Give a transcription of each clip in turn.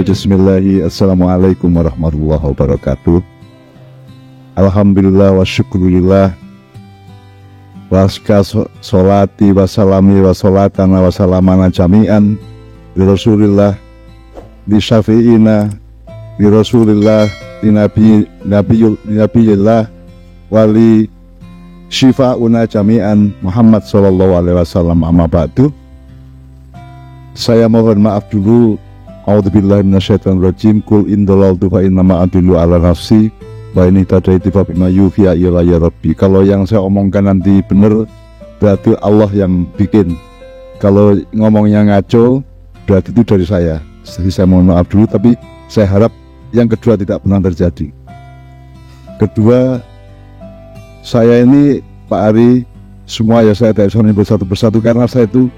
Bismillahi, Assalamualaikum warahmatullahi wabarakatuh. Alhamdulillah wa syukurillah waska sholati wa salami wa sholatana wa salamana jami'an li rasulillah li syafi'ina li rasulillah li nabiyillah wali syifa'una jami'an Muhammad sallallahu alaihi wasallam. Amma ba'du. Saya mohon maaf dulu. A'udzubillahi minasyaitonirrajim. Qul in dalaltu fa innama adillu ala nafsi wa in tadaitu fa bima yuhiya ilayya rabbi. Kalau yang saya omongkan nanti benar, berarti Allah yang bikin. Kalau ngomongnya ngaco, berarti itu dari saya. Jadi saya mohon maaf dulu, tapi saya harap yang kedua tidak pernah terjadi. Kedua, saya ini Pak Ari, semua ya saya tidak bisa menyebut satu persatu karena saya itu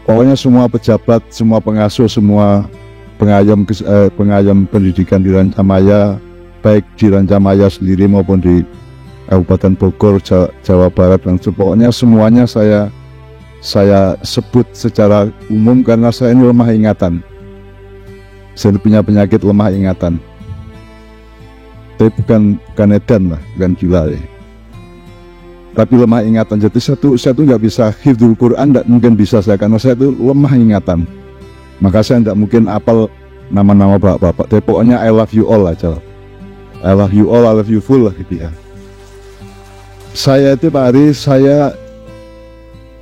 pokoknya semua pejabat, semua pengasuh, semua pengayom pendidikan di Rancamaya, baik di Rancamaya sendiri maupun di Kabupaten Bogor, Jawa Barat, dan pokoknya semuanya saya sebut secara umum karena saya ini lemah ingatan. Saya punya penyakit lemah ingatan. Tapi bukan edan lah, bukan gila ya. Tapi lemah ingatan. Jadi saya tuh nggak bisa hifdzul Quran, nggak mungkin bisa saya karena saya tuh lemah ingatan. Maka saya nggak mungkin apal nama-nama bapak-bapak. Tapi pokoknya I love you all aja. I love you all, I love you full lah gitu ya. Saya itu Pak Ari, saya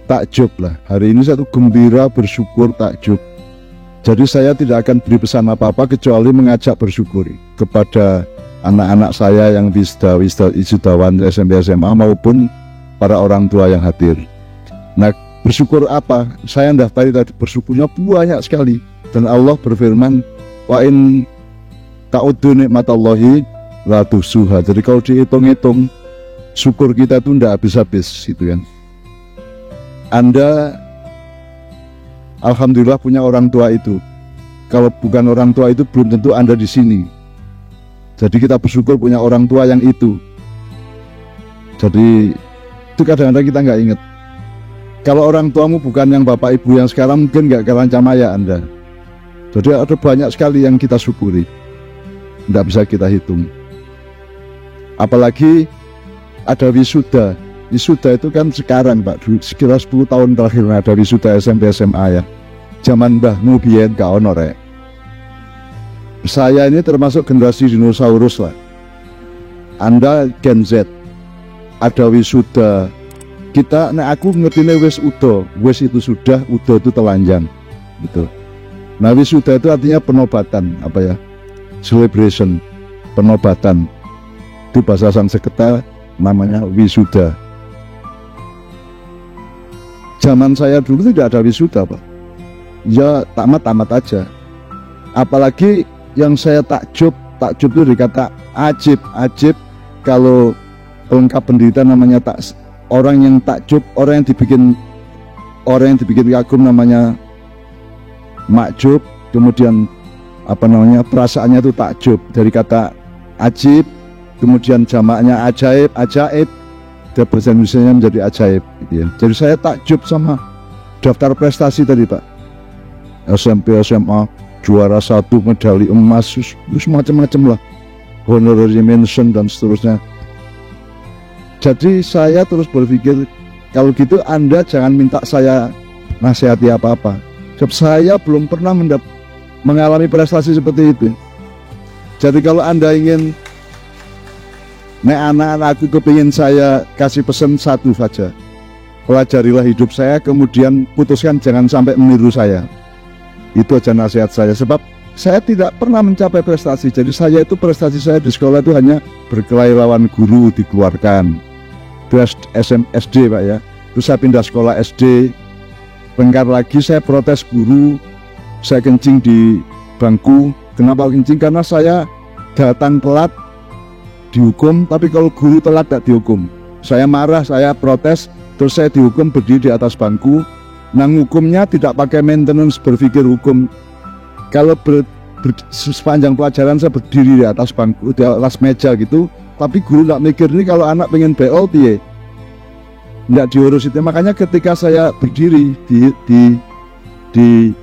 takjub lah. Hari ini saya tuh gembira, bersyukur, takjub. Jadi saya tidak akan beri pesan apa-apa kecuali mengajak bersyukuri kepada anak-anak saya yang wisudawan SMP SMA maupun para orang tua yang hadir. Nah, bersyukur apa? Saya daftari tadi, bersyukurnya banyak sekali. Dan Allah berfirman, wa in ta'uddu nikmatallahi la tuhsuha. Jadi kalau dihitung-hitung, syukur kita itu tidak habis-habis gitu kan. Anda alhamdulillah punya orang tua itu. Kalau bukan orang tua itu belum tentu Anda di sini. Jadi kita bersyukur punya orang tua yang itu. Jadi itu kadang-kadang kita nggak ingat. Kalau orang tuamu bukan yang bapak ibu yang sekarang, mungkin nggak ke Rancamaya Anda. Jadi ada banyak sekali yang kita syukuri. Nggak bisa kita hitung. Apalagi ada wisuda. Wisuda itu kan sekarang Pak, sekitar 10 tahun terakhir ada wisuda SMP SMA ya. Zaman mbahmu biyen gak ono rek. Saya ini termasuk generasi dinosaurus lah. Anda Gen Z. Ada wisuda. Kita, aku ngertinya wis udo. Wis itu sudah, udo itu telanjang. Gitu. Nah wisuda itu artinya penobatan, apa ya? Celebration, penobatan. Itu bahasa Sanskerta namanya wisuda. Zaman saya dulu tidak ada wisuda Pak. Ya tamat-tamat aja. Apalagi yang saya takjub itu dikata ajib kalau pelengkap pendidikan namanya orang yang takjub, orang yang dibikin kagum namanya makjub, kemudian apa namanya perasaannya itu takjub dari kata ajib, kemudian jamaknya ajaib, dan bahasa Indonesianya menjadi ajaib gitu ya. Jadi saya takjub sama daftar prestasi tadi Pak. SMP SMA juara 1, medali emas, terus macam-macam lah, honorary mention dan seterusnya. Jadi saya terus berpikir kalau gitu Anda jangan minta saya nasihati apa-apa. Sebab saya belum pernah mengalami prestasi seperti itu. Jadi kalau Anda ingin anak-anakku kepingin saya kasih pesan satu saja, pelajarilah hidup saya, kemudian putuskan jangan sampai meniru saya. Itu aja nasihat saya, sebab saya tidak pernah mencapai prestasi. Jadi saya itu prestasi saya di sekolah itu hanya berkelahi lawan guru, dikeluarkan. Terus SD Pak ya. Terus saya pindah sekolah SD. Bentar lagi saya protes guru, saya kencing di bangku. Kenapa kencing? Karena saya datang telat dihukum, tapi kalau guru telat tidak dihukum. Saya marah, saya protes, terus saya dihukum berdiri di atas bangku. Nah hukumnya tidak pakai maintenance berpikir hukum. Kalau sepanjang pelajaran saya berdiri di atas bangku, di atas meja gitu, tapi guru tidak mikir ini kalau anak pengen BO piye, tidak diurus itu. Makanya ketika saya berdiri di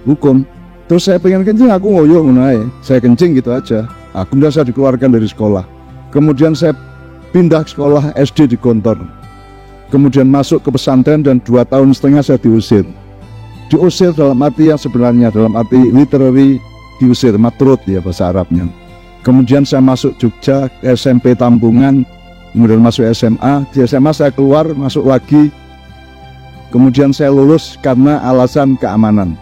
hukum, Terus saya pengen kencing, aku ngoyo ngono, saya kencing gitu aja. Kemudian saya dikeluarkan dari sekolah. Kemudian saya pindah sekolah SD di Gontor. Kemudian masuk ke pesantren dan 2,5 tahun saya diusir. Diusir dalam arti yang sebenarnya, dalam arti literary diusir, matrut ya bahasa Arabnya. Kemudian saya masuk Jogja, SMP Tampungan, kemudian masuk SMA. Di SMA saya keluar, masuk lagi. Kemudian saya lulus karena alasan keamanan.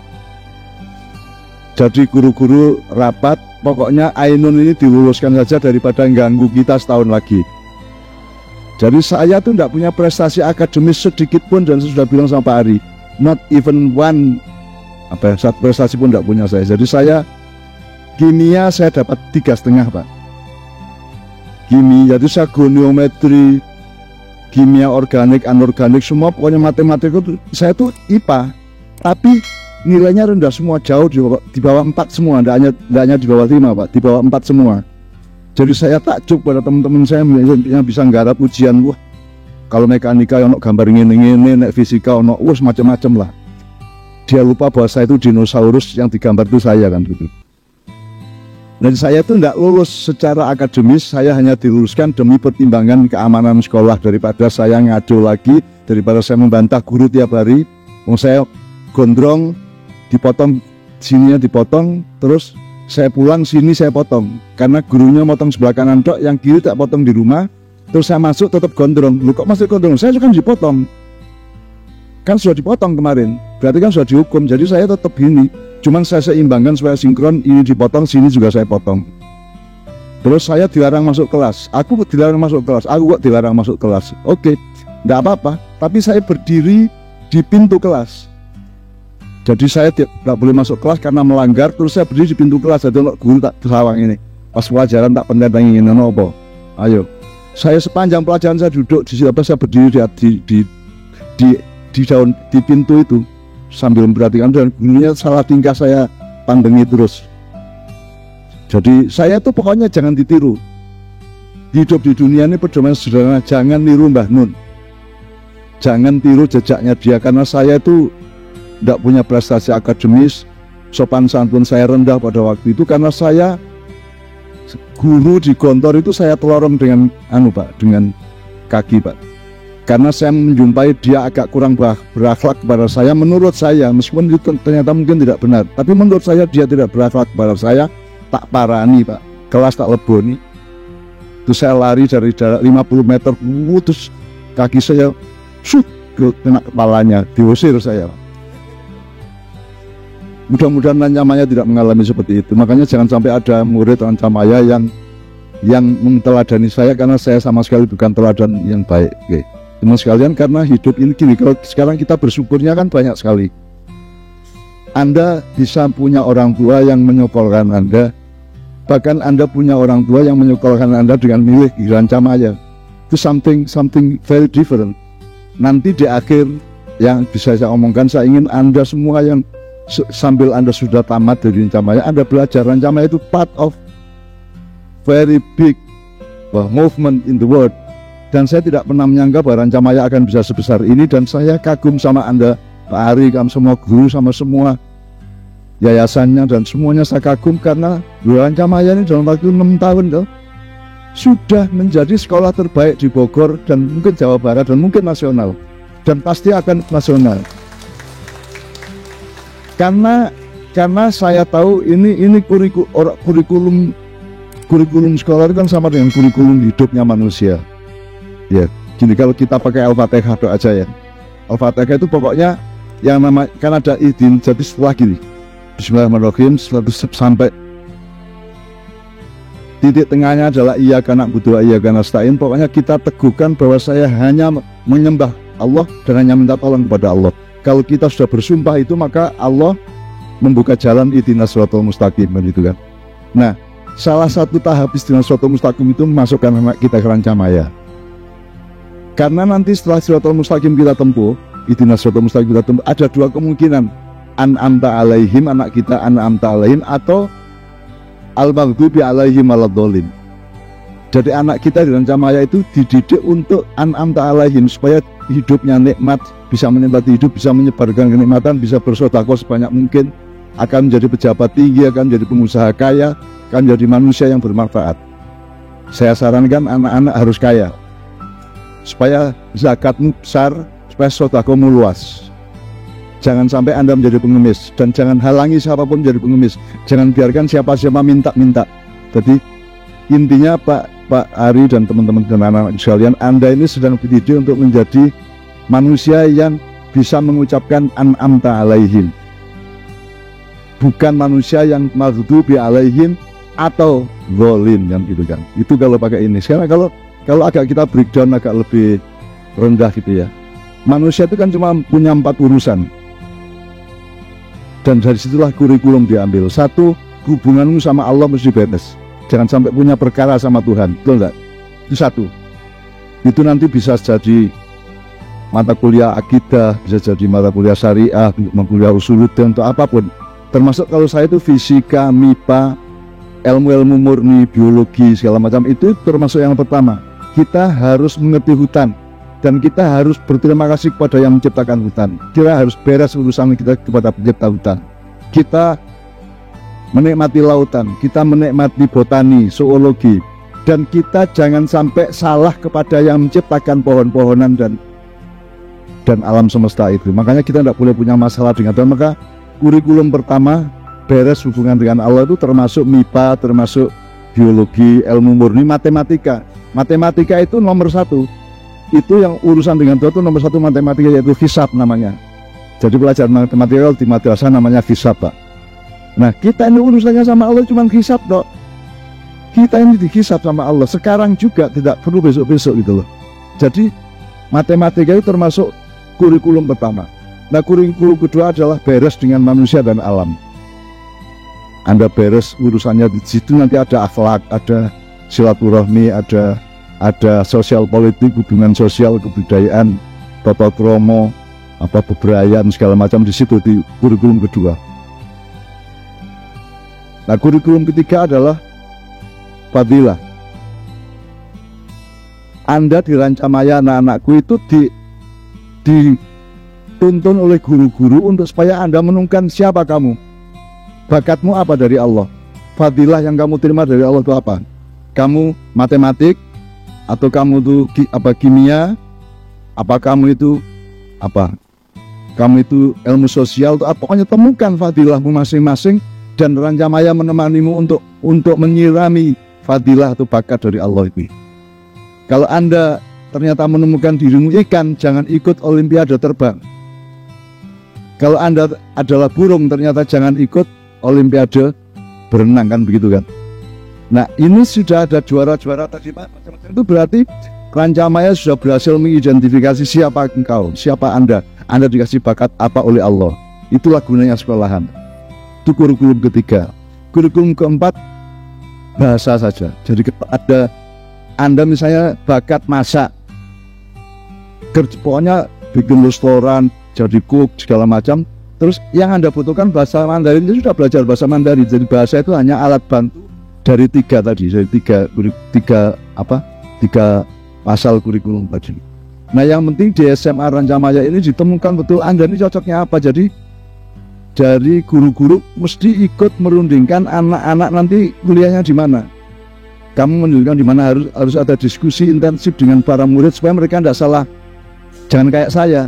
Jadi guru-guru rapat, pokoknya Ainun ini diluluskan saja daripada ganggu kita setahun lagi. Jadi saya tuh tidak punya prestasi akademis sedikit pun, dan saya sudah bilang sama Pak Ari, not even one satu prestasi pun tidak punya saya. Jadi saya kimia saya dapat 3,5 Pak. Kimia, jadi saya goniometri, kimia organik, anorganik, semua pokoknya matematika itu saya tuh IPA, tapi nilainya rendah semua, jauh di bawah 4 semua, tidak hanya di bawah 5 Pak, di bawah 4 semua. Jadi saya takjub pada teman-teman saya yang bisa nggarap ujian. Wah, kalau mekanika ono gambar ngene-ngene, nek fisika ono macam-macam lah. Dia lupa bahwa saya itu dinosaurus yang digambar itu saya kan gitu. Dan saya itu tidak lulus secara akademis, saya hanya diluluskan demi pertimbangan keamanan sekolah, daripada saya ngadu lagi, daripada saya membantah guru tiap hari. Saya gondrong, dipotong sininya dipotong, terus saya pulang sini saya potong, karena gurunya motong sebelah kanan dok, yang kiri tak potong di rumah. Terus saya masuk tetap gondrong. Lu kok masih gondrong? Saya kan dipotong, kan sudah dipotong kemarin, berarti kan sudah dihukum. Jadi saya tetap gini, cuman saya seimbangkan supaya sinkron, ini dipotong, sini juga saya potong. Terus saya dilarang masuk kelas. Aku dilarang masuk kelas, aku kok dilarang masuk kelas. Oke, tidak apa-apa, tapi saya berdiri di pintu kelas. Jadi saya tidak boleh masuk kelas karena melanggar. Terus saya berdiri di pintu kelas. Jadi guru tak tersawang ini, pas pelajaran tak pendek ingin apa. Ayo, saya sepanjang pelajaran saya duduk di situ, saya berdiri di pintu itu sambil memperhatikan, dan gurunya salah tingkah saya pandangi terus. Jadi saya tuh pokoknya jangan ditiru. Hidup di dunia ini pedoman sederhana, jangan niru Mbah Nun, jangan tiru jejaknya dia, karena saya itu tidak punya prestasi akademis, sopan santun saya rendah pada waktu itu, karena saya guru di Gontor itu saya telorong dengan dengan kaki Pak, karena saya menjumpai dia agak kurang berakhlak kepada saya. Menurut saya, meskipun itu ternyata mungkin tidak benar, tapi menurut saya dia tidak berakhlak kepada saya. Tak parani Pak, kelas tak leboni. Terus saya lari dari jarak 50 meter, terus kaki saya kena kepalanya, diusir saya Pak. Mudah-mudahan Rancamaya tidak mengalami seperti itu. Makanya jangan sampai ada murid Rancamaya yang menteladani saya, karena saya sama sekali bukan teladan yang baik. Oke. Teman sekalian, karena hidup ini gini, kalau sekarang kita bersyukurnya kan banyak sekali. Anda bisa punya orang tua yang menyekolahkan Anda, bahkan Anda punya orang tua yang menyekolahkan Anda dengan milih di Rancamaya. Itu something very different. Nanti di akhir yang bisa saya omongkan, saya ingin Anda semua yang sambil Anda sudah tamat dari Rancamaya, Anda belajar. Rancamaya itu part of very big movement in the world, dan saya tidak pernah menyangka bahwa Rancamaya akan bisa sebesar ini. Dan saya kagum sama Anda, Pak Ari, kamu semua guru, sama semua yayasannya, dan semuanya saya kagum, karena Rancamaya ini dalam waktu 6 tahun sudah menjadi sekolah terbaik di Bogor, dan mungkin Jawa Barat, dan mungkin nasional, dan pasti akan nasional. Karena saya tahu ini kurikulum sekolah itu kan sama dengan kurikulum hidupnya manusia. Ya, gini, kalau kita pakai Al-Fatihah doa aja ya. Al-Fatihah itu pokoknya yang nama, kan ada idin, jadi setelah gini, Bismillahirrahmanirrahim, sampai titik tengahnya adalah iya karena butuh iya karena nasta'in. Pokoknya kita teguhkan bahwa saya hanya menyembah Allah dan hanya minta tolong kepada Allah. Kalau kita sudah bersumpah itu, maka Allah membuka jalan ihdinas shiratal mustaqim, begitu kan. Nah, salah satu tahap ihdinas shiratal mustaqim itu memasukkan anak kita ke Rancamaya. Karena nanti setelah shiratal mustaqim kita tempuh, ihdinas shiratal mustaqim kita tempuh, ada dua kemungkinan. An'amta alaihim, anak kita an'amta alaihim, atau al-maghdubi alaihim waladhdallin. Jadi anak kita di Rancamaya itu dididik untuk an'amta alaihim, supaya hidupnya nikmat, bisa menikmati hidup, bisa menyebarkan kenikmatan, bisa bersedekah sebanyak mungkin, akan menjadi pejabat tinggi, akan menjadi pengusaha kaya, akan menjadi manusia yang bermanfaat. Saya sarankan anak-anak harus kaya, supaya zakatmu besar, supaya sedekahmu luas. Jangan sampai Anda menjadi pengemis, dan jangan halangi siapapun menjadi pengemis. Jangan biarkan siapa-siapa minta-minta. Jadi intinya Pak Ari dan teman-teman dan anak-anak sekalian, Anda ini sedang dididik untuk menjadi manusia yang bisa mengucapkan an'amta alaihim, bukan manusia yang maghdubi alaihim atau zalim yang gitu kan. Itu kalau pakai ini. Sekarang kalau agak kita breakdown agak lebih rendah gitu ya. Manusia itu kan cuma punya 4 urusan. Dan dari situlah kurikulum diambil. 1, hubunganmu sama Allah mesti beres. Jangan sampai punya perkara sama Tuhan. Betul enggak? Itu 1. Itu nanti bisa jadi mata kuliah akidah, bisa jadi mata kuliah syariah, mata kuliah usuluddin atau apapun. Termasuk kalau saya itu fisika, MIPA, ilmu-ilmu murni, biologi, segala macam, itu termasuk yang pertama. Kita harus mengerti hutan. Dan kita harus berterima kasih kepada yang menciptakan hutan. Kita harus beres urusan kita kepada pencipta hutan. Kita menikmati lautan, kita menikmati botani, zoologi, dan kita jangan sampai salah kepada yang menciptakan pohon-pohonan dan alam semesta itu. Makanya kita tidak boleh punya masalah dengan Tuhan. Maka kurikulum pertama beres hubungan dengan Allah itu termasuk MIPA, termasuk biologi, ilmu murni, matematika. Matematika itu nomor 1. Itu yang urusan dengan Tuhan itu nomor 1 matematika, yaitu hisab namanya. Jadi pelajaran matematika di madrasah namanya hisab, Pak. Nah, kita ini urusannya sama Allah cuma hisab, dok. Kita ini dihisab sama Allah. Sekarang juga, tidak perlu besok-besok gitu loh. Jadi matematika itu termasuk kurikulum pertama. Nah, kurikulum kedua adalah beres dengan manusia dan alam. Anda beres urusannya di situ, nanti ada akhlak, ada silaturahmi, ada sosial politik, hubungan sosial, kebudayaan, tata krama, beberayaan segala macam di situ di kurikulum kedua. Nah, kurikulum ketiga adalah fadilah. Anda dirancang ayah anak-anakku itu dituntun oleh guru-guru untuk supaya Anda menemukan siapa kamu, bakatmu apa dari Allah, fadilah yang kamu terima dari Allah itu apa. Kamu matematik, atau kamu itu kimia, apa kamu itu kamu itu ilmu sosial, atau pokoknya temukan fadilahmu masing-masing dan Rancamaya menemanimu untuk menyirami fadilah atau bakat dari Allah itu. Kalau Anda ternyata menemukan dirimu ikan, jangan ikut olimpiade terbang. Kalau Anda adalah burung, ternyata jangan ikut olimpiade berenang, kan begitu kan. Nah, ini sudah ada juara-juara tadi, Pak. Itu berarti Rancamaya sudah berhasil mengidentifikasi siapa engkau, siapa Anda. Anda dikasih bakat apa oleh Allah. Itulah gunanya sekolahan. Itu kurikulum ketiga. Kurikulum keempat, bahasa saja. Jadi ada Anda misalnya bakat masak, pokoknya bikin restoran, jadi cook segala macam. Terus yang Anda butuhkan bahasa Mandarin, itu sudah belajar bahasa Mandarin. Jadi bahasa itu hanya alat bantu dari tiga pasal kurikulum tadi. Nah, yang penting di SMA Rancamaya ini ditemukan betul Anda ini cocoknya apa. Jadi dari guru-guru mesti ikut merundingkan anak-anak nanti kuliahnya di mana. Kamu menunjukkan di mana, harus ada diskusi intensif dengan para murid supaya mereka tidak salah. Jangan kayak saya.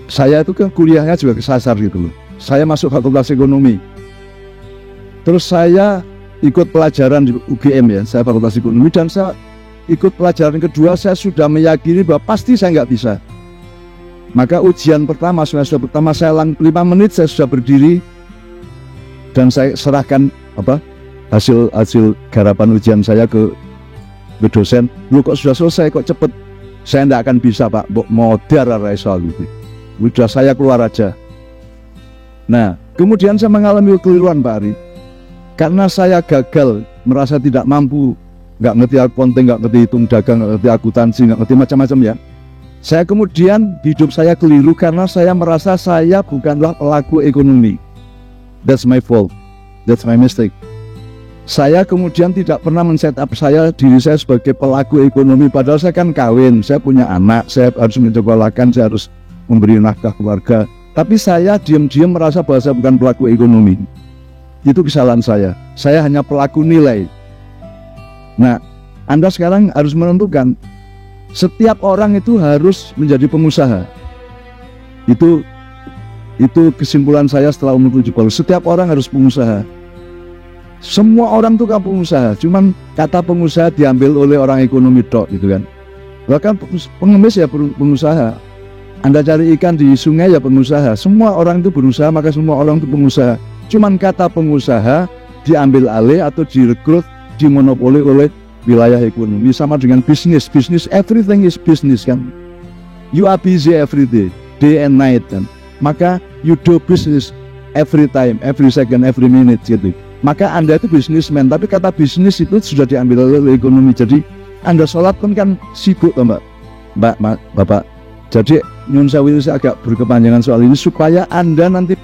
Saya itu kan kuliahnya juga kesasar gitu loh. Saya masuk fakultas ekonomi. Terus saya ikut pelajaran di UGM ya, saya fakultas ekonomi, dan saya ikut pelajaran kedua, saya sudah meyakini bahwa pasti saya nggak bisa. Maka ujian pertama, semester pertama saya 5 menit saya sudah berdiri dan saya serahkan hasil garapan ujian saya ke dosen. Lu kok sudah selesai, kok cepet? Saya tidak akan bisa, Pak. Modar soal itu. Udah saya keluar aja. Nah, kemudian saya mengalami kekeliruan, Pak Ari. Karena saya gagal, merasa tidak mampu, nggak ngerti accounting, nggak ngerti hitung dagang, nggak ngerti akuntansi, nggak ngerti macam-macam ya. Saya kemudian hidup saya keliru karena saya merasa saya bukanlah pelaku ekonomi. That's my fault, that's my mistake. Saya kemudian tidak pernah men-set up diri saya sebagai pelaku ekonomi. Padahal saya kan kawin, saya punya anak, saya harus menyekolahkan, saya harus memberi nafkah keluarga. Tapi saya diam-diam merasa bahwa saya bukan pelaku ekonomi. Itu kesalahan saya. Saya hanya pelaku nilai. Nah, Anda sekarang harus menentukan. Setiap orang itu harus menjadi pengusaha. Itu kesimpulan saya setelah umur 70. Setiap orang harus pengusaha. Semua orang itu kan pengusaha. Cuman kata pengusaha diambil oleh orang ekonomi tok gitu kan. Bahkan pengemis ya pengusaha. Anda cari ikan di sungai ya pengusaha. Semua orang itu berusaha, maka semua orang itu pengusaha. Cuman kata pengusaha diambil alih atau direkrut, dimonopoli oleh wilayah ekonomi. Sama dengan bisnis. Bisnis, everything is business kan. You are busy every day and night kan. Maka you do business every time, every second, every minute gitu. Maka Anda itu bisnismen. Tapi kata bisnis itu sudah diambil oleh ekonomi. Jadi Anda sholat kan sibuk toh Mbak, Bapak. Jadi nyun sewu itu saya agak berkepanjangan soal ini supaya Anda nanti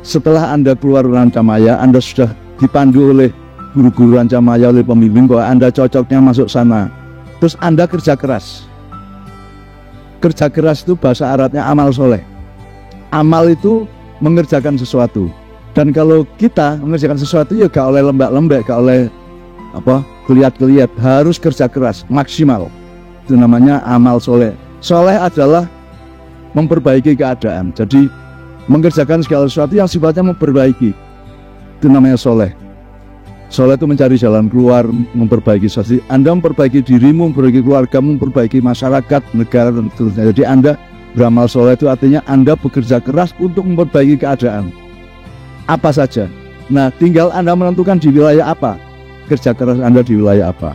setelah Anda keluar Rancamaya, Anda sudah dipandu oleh guru-guru Rancamaya, oleh pembimbing bahwa Anda cocoknya masuk sana. Terus Anda kerja keras. Kerja keras itu bahasa Arabnya amal soleh. Amal itu mengerjakan sesuatu. Dan kalau kita mengerjakan sesuatu ya gak oleh lembek-lembek, gak oleh keliat-keliat, harus kerja keras, maksimal. Itu namanya amal soleh. Soleh adalah memperbaiki keadaan. Jadi mengerjakan segala sesuatu yang sifatnya memperbaiki. Itu namanya soleh. Soleh itu mencari jalan keluar, memperbaiki sesuatu. Anda memperbaiki dirimu, memperbaiki keluarga, memperbaiki masyarakat, negara, dan seterusnya. Jadi Anda beramal soleh itu artinya Anda bekerja keras untuk memperbaiki keadaan. Apa saja. Nah, tinggal Anda menentukan di wilayah apa. Kerja keras Anda di wilayah apa.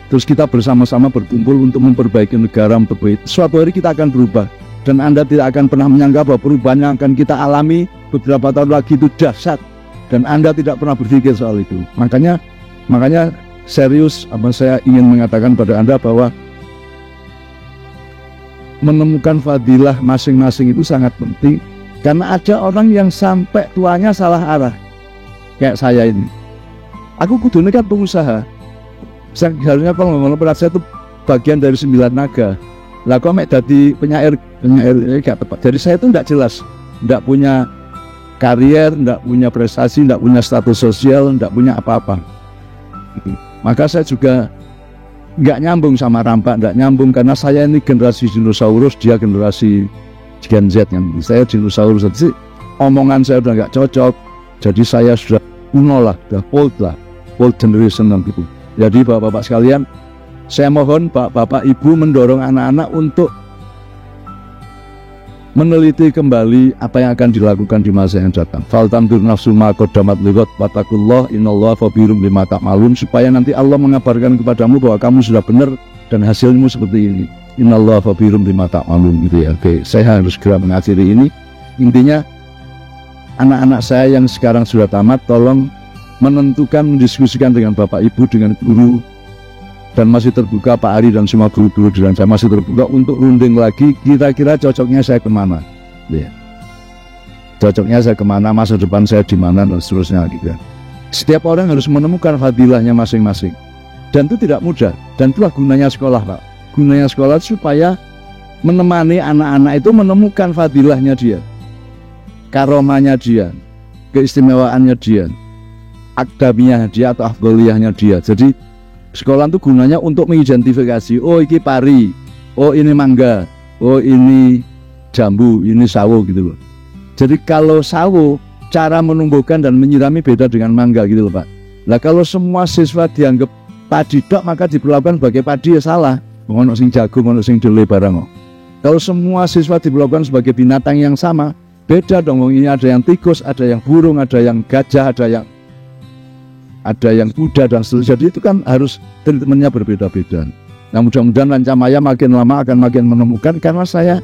Terus kita bersama-sama berkumpul untuk memperbaiki negara, memperbaiki. Suatu hari kita akan berubah. Dan Anda tidak akan pernah menyangka bahwa perubahan yang akan kita alami beberapa tahun lagi itu dahsyat. Dan Anda tidak pernah berpikir soal itu. Makanya serius saya ingin mengatakan pada Anda bahwa menemukan fadilah masing-masing itu sangat penting. Karena ada orang yang sampai tuanya salah arah. Kayak saya ini. Aku kudunya kan pengusaha. Seharusnya kalau berat saya itu bagian dari 9 naga. Lah kok mek dadi penyair gak tepat. Jadi saya itu tidak jelas, tidak punya karier, tidak punya prestasi, tidak punya status sosial, tidak punya apa-apa. Maka saya juga nggak nyambung sama Rampak, nggak nyambung karena saya ini generasi dinosaurus, dia generasi Gen Z kan. Saya dinosaurus, jadi omongan saya udah nggak cocok. Jadi saya sudah kuno lah, sudah old generation gitu. Jadi bapak-bapak sekalian, saya mohon bapak ibu mendorong anak-anak untuk meneliti kembali apa yang akan dilakukan di masa yang datang. Faltandur nafsu ma qaddamat lighad wattaqullah innallaha khabirum bima ta'malun, supaya nanti Allah mengabarkan kepadamu bahwa kamu sudah benar dan hasilmu seperti ini. Innallaha khabirum bima ta'malun gitu ya. Oke, saya harus segera mengakhiri ini. Intinya anak-anak saya yang sekarang sudah tamat, tolong menentukan, mendiskusikan dengan bapak ibu, dengan guru, dan masih terbuka Pak Ari dan semua guru-guru di saya masih terbuka untuk runding lagi kira-kira cocoknya saya kemana ya. Cocoknya saya kemana, masa depan saya di mana dan seterusnya gitu. Setiap orang harus menemukan fadilahnya masing-masing dan itu tidak mudah, dan itulah gunanya sekolah Pak. Gunanya sekolah supaya menemani anak-anak itu menemukan fadilahnya dia, karomahnya dia, keistimewaannya dia, akdamiyah dia atau afdoliyahnya dia. Jadi sekolah itu gunanya untuk mengidentifikasi, oh ini pari, oh ini mangga, oh ini jambu, ini sawo gitu loh. Jadi kalau sawo, cara menumbuhkan dan menyirami beda dengan mangga gitu loh Pak. Nah kalau semua siswa dianggap padi dok, maka diperlakukan sebagai padi ya salah. Ngono sing jagung, ngono sing dele barang. Kalau semua siswa diperlakukan sebagai binatang yang sama, beda dong. Ini ada yang tikus, ada yang burung, ada yang gajah, ada yang kuda dan seterusnya. Jadi itu kan harus treatmentnya berbeda-beda. Nah mudah-mudahan Rancamaya makin lama akan makin menemukan, karena saya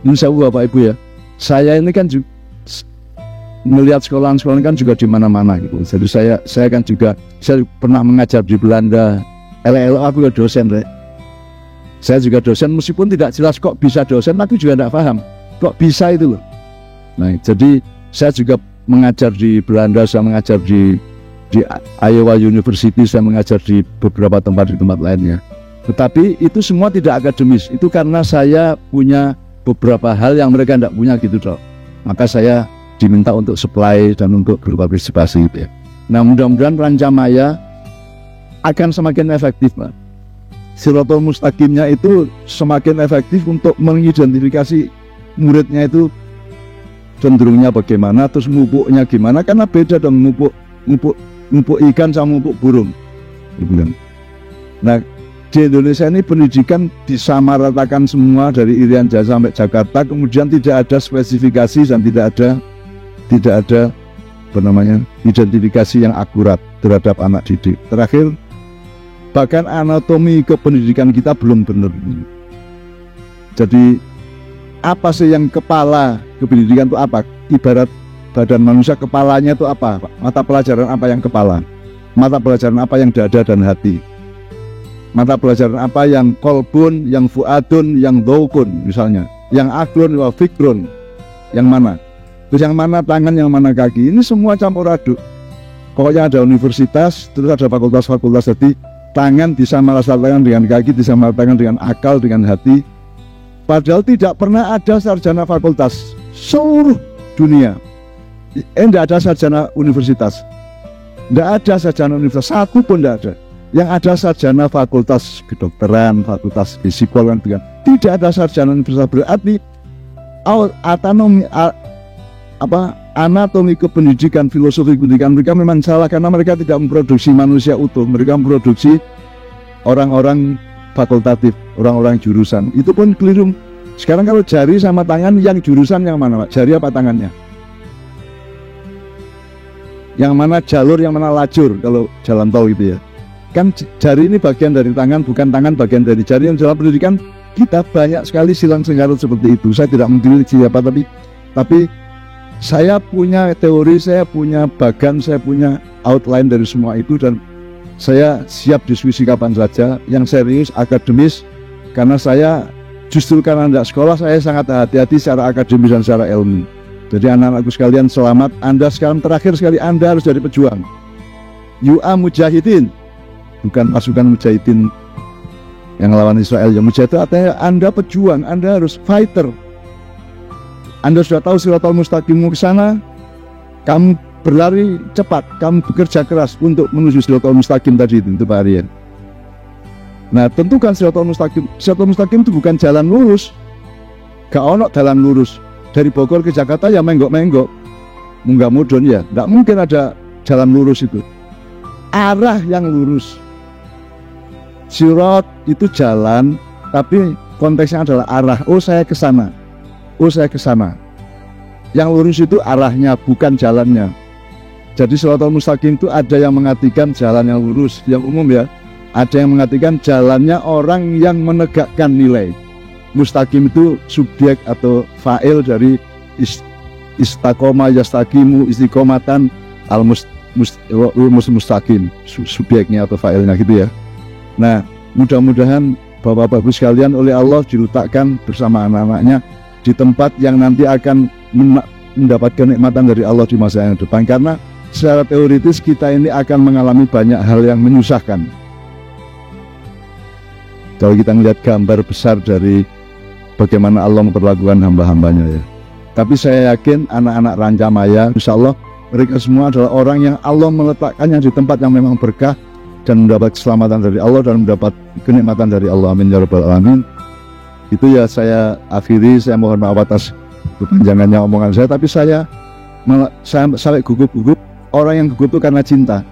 insya Allah Bapak Ibu ya, saya ini kan juga melihat sekolah-sekolah kan juga di mana-mana gitu. Jadi saya kan juga, saya pernah mengajar di Belanda, LLO aku ya dosen Rek. Saya juga dosen, meskipun tidak jelas kok bisa dosen, aku juga tidak paham kok bisa itu loh. Nah jadi saya juga mengajar di Belanda, saya mengajar di Iowa University, saya mengajar di beberapa tempat lainnya. Tetapi itu semua tidak akademis. Itu karena saya punya beberapa hal yang mereka tidak punya gitu dok. maka saya diminta untuk supply dan untuk berpartisipasi gitu ya. Nah, mudah-mudahan Rancamaya akan semakin efektif, Pak. Shirathul Mustaqimnya itu semakin efektif untuk mengidentifikasi muridnya itu cenderungnya bagaimana, terus ngupuknya gimana, karena beda dong ngupuk ikan sama ngupuk burung. Nah, di Indonesia ini pendidikan disamaratakan semua dari Irian Jaya sampai Jakarta, kemudian tidak ada spesifikasi dan tidak ada identifikasi yang akurat terhadap anak didik. Terakhir, bahkan anatomi kependidikan kita belum benar. Jadi apa sih yang kepala kependidikan itu apa? Ibarat badan manusia, kepalanya itu apa? Mata pelajaran apa yang kepala? Mata pelajaran apa yang dada dan hati? Mata pelajaran apa yang kolbun, yang fuadun, yang dhaukun misalnya, yang aklun, wa fikrun, yang mana? Terus yang mana tangan, yang mana kaki? Ini semua campur aduk. Pokoknya ada universitas, terus ada fakultas-fakultas. Jadi tangan disamaratakan dengan kaki, disamaratakan dengan akal, dengan hati. Padahal tidak pernah ada sarjana fakultas seluruh dunia. Tidak ada sarjana universitas. Tidak ada sarjana universitas, satu pun tidak ada. Yang ada sarjana fakultas kedokteran, fakultas psikologi, tidak ada sarjana universitas. Berarti anatomi kependidikan, filosofi pendidikan mereka memang salah, karena mereka tidak memproduksi manusia utuh. Mereka memproduksi orang-orang fakultatif, orang-orang jurusan. Itu pun keliru. Sekarang kalau jari sama tangan, yang jurusan yang mana, Pak? Jari apa tangannya? Yang mana jalur, yang mana lajur kalau jalan tol gitu ya. Kan jari ini bagian dari tangan, bukan tangan bagian dari jari. Yang dalam pendidikan kita banyak sekali silang sengkarut seperti itu. Saya tidak mengkritik siapa, tapi saya punya teori, saya punya bagan, saya punya outline dari semua itu, dan saya siap diskusi kapan saja, yang serius, akademis, karena saya justru karena tidak sekolah, saya sangat hati-hati secara akademis dan secara ilmu. Jadi anak-anakku sekalian, selamat. Anda sekarang terakhir sekali, Anda harus jadi pejuang. You are mujahidin, bukan pasukan mujahidin yang lawan Israel. Yang mujahid itu artinya Anda pejuang, Anda harus fighter. Anda sudah tahu Shirathul Mustaqimmu ke sana, kamu berlari cepat, kamu bekerja keras untuk menuju Shirathul Mustaqim tadi itu Pak Aryan. Nah, tentukan Shirathul Mustaqim. Shirathul Mustaqim itu bukan jalan lurus. Gak ono jalan lurus. Dari Bogor ke Jakarta ya menggok-menggok, munggah mudun ya. Tidak mungkin ada jalan lurus itu. Arah yang lurus. Sirat itu jalan, tapi konteksnya adalah arah. Oh, saya ke sana. Oh, saya ke sana. Yang lurus itu arahnya, bukan jalannya. Jadi Shirathul Mustaqim itu ada yang mengartikan jalan yang lurus, yang umum ya. Ada yang mengartikan jalannya orang yang menegakkan nilai. Mustaqim itu subjek atau fa'il dari istaqoma yastaqimu, istiqomatan mustaqim, subjeknya atau fa'ilnya gitu ya. Nah, mudah-mudahan Bapak-Bapak sekalian oleh Allah diletakkan bersama anak-anaknya di tempat yang nanti akan mendapatkan nikmatan dari Allah di masa yang depan, karena secara teoritis kita ini akan mengalami banyak hal yang menyusahkan. Kalau kita melihat gambar besar dari bagaimana Allah memperlakukan hamba-hambanya ya. Tapi saya yakin anak-anak Rancamaya, insya Allah mereka semua adalah orang yang Allah meletakkannya di tempat yang memang berkah dan mendapat keselamatan dari Allah dan mendapat kenikmatan dari Allah. Amin ya rabbal alamin. Itu ya saya akhiri, saya mohon maaf atas kepanjangannya omongan saya, tapi saya sampai gugup-gugup. Orang yang gugup itu karena cinta.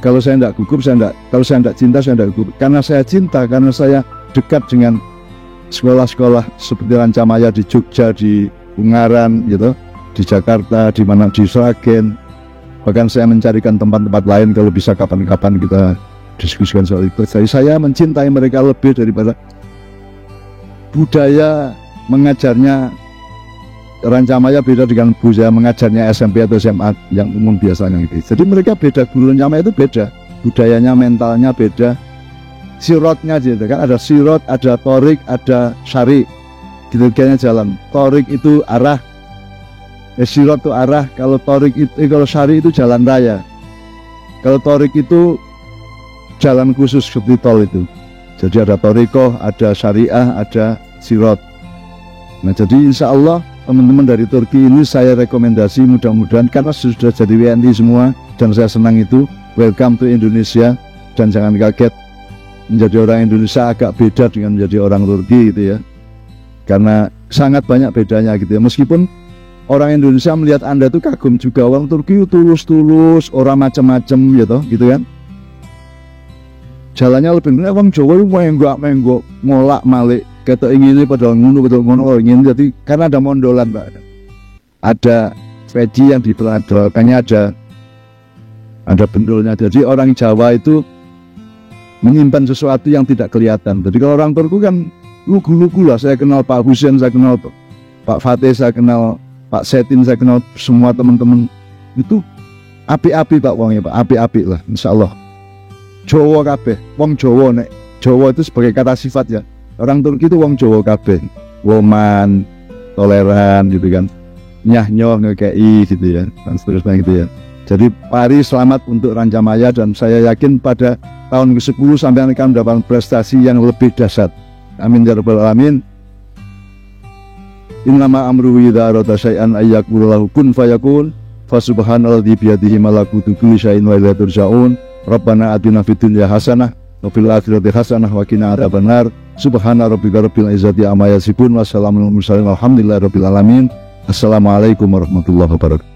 Kalau saya tidak gugup, kalau saya tidak cinta, saya tidak gugup. Karena saya cinta, karena saya dekat dengan sekolah-sekolah seperti Rancamaya di Jogja, di Ungaran gitu, di Jakarta, di mana di Sragen. Bahkan saya mencarikan tempat-tempat lain kalau bisa kapan-kapan kita diskusikan soal itu. Jadi saya mencintai mereka lebih daripada budaya mengajarnya Rancamaya beda dengan budaya mengajarnya SMP atau SMA yang umum biasanya gitu. Jadi mereka beda, guru Rancamaya itu beda, budayanya, mentalnya beda. Sirotnya gitu kan, ada sirot, ada torik, ada syari. Tiga-tiganya jalan. Torik itu arah, sirot itu arah. Kalau torik itu, kalau syari itu jalan raya. Kalau torik itu jalan khusus seperti tol itu. Jadi ada torikoh, ada syariah, ada sirot. Nah, jadi insya Allah teman-teman dari Turki ini saya rekomendasi, mudah-mudahan karena sudah jadi WNI semua dan saya senang itu. Welcome to Indonesia, dan jangan kaget menjadi orang Indonesia agak beda dengan menjadi orang Turki gitu ya, karena sangat banyak bedanya gitu ya. Meskipun orang Indonesia melihat Anda itu kagum juga, orang Turki tulus-tulus, orang macam-macam gitu kan. Jalannya lebih benar, orang Jawa itu menggok ngolak malik kata ingin ini padahal ngono ingin. Jadi karena ada mondolan Pak, ada peci yang diperadakannya, ada bendolnya. Jadi orang Jawa itu menyimpan sesuatu yang tidak kelihatan. Jadi kalau orang Turki kan lugu-lugu lah. Saya kenal Pak Husain, saya kenal Pak Fatih, saya kenal Pak Setin, saya kenal semua teman-teman itu api-api Pak wongnya Pak, api-api lah insya Allah. Jawa kabeh, wong Jawa nek Jawa itu sebagai kata sifat ya. Orang Turki itu wong Jawa kabeh, woman, toleran gitu kan, nyah-nyoh ngekei gitu ya, dan seterusnya gitu ya. Jadi mari selamat untuk Rancamaya, dan saya yakin pada tahun ke-10 sampai akan mendapatkan prestasi yang lebih dahsyat. Amin ya rabbal alamin. Innama amruhu idza arada syai'an ayyaqula lahu kun fayakun. Fasubhanalladzi biyadihi malakutu kulli syai'in wa ilaihi turja'un. Rabbana atina fid dunya hasanah wa fil akhirati hasanah wa qina adzabannar. Subhana rabbika rabbil izzati amma yasifun wa salamun alal mursalin walhamdulillahi rabbil alamin. Assalamualaikum warahmatullahi wabarakatuh.